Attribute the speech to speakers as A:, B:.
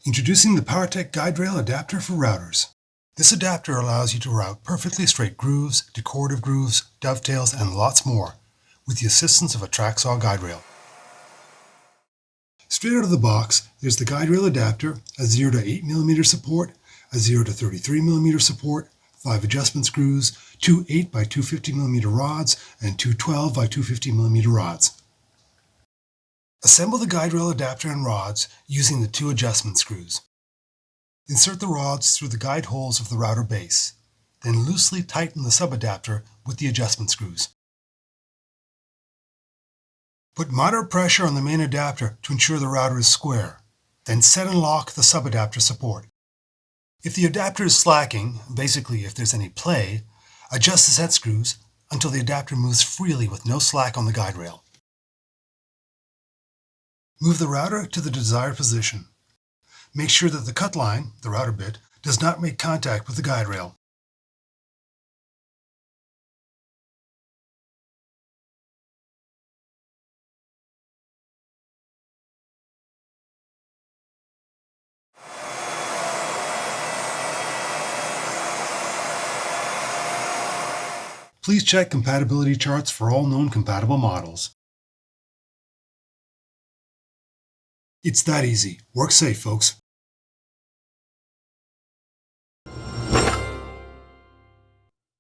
A: Introducing the POWERTEC guide rail adapter for routers. This adapter allows you to route perfectly straight grooves, decorative grooves, dovetails, and lots more, with the assistance of a track saw guide rail. Straight out of the box, there's the guide rail adapter, a 0 to 8mm support, a 0 to 33mm support, 5 adjustment screws, 2 8x250mm rods, and 2 12x250mm rods. Assemble the guide rail adapter and rods using the 2 adjustment screws. Insert the rods through the guide holes of the router base, then loosely tighten the subadapter with the adjustment screws. Put moderate pressure on the main adapter to ensure the router is square, then set and lock the subadapter support. If the adapter is slacking, basically if there's any play, adjust the set screws until the adapter moves freely with no slack on the guide rail. Move the router to the desired position. Make sure that the cut line, the router bit, does not make contact with the guide rail. Please check compatibility charts for all known compatible models. It's that easy. Work safe, folks.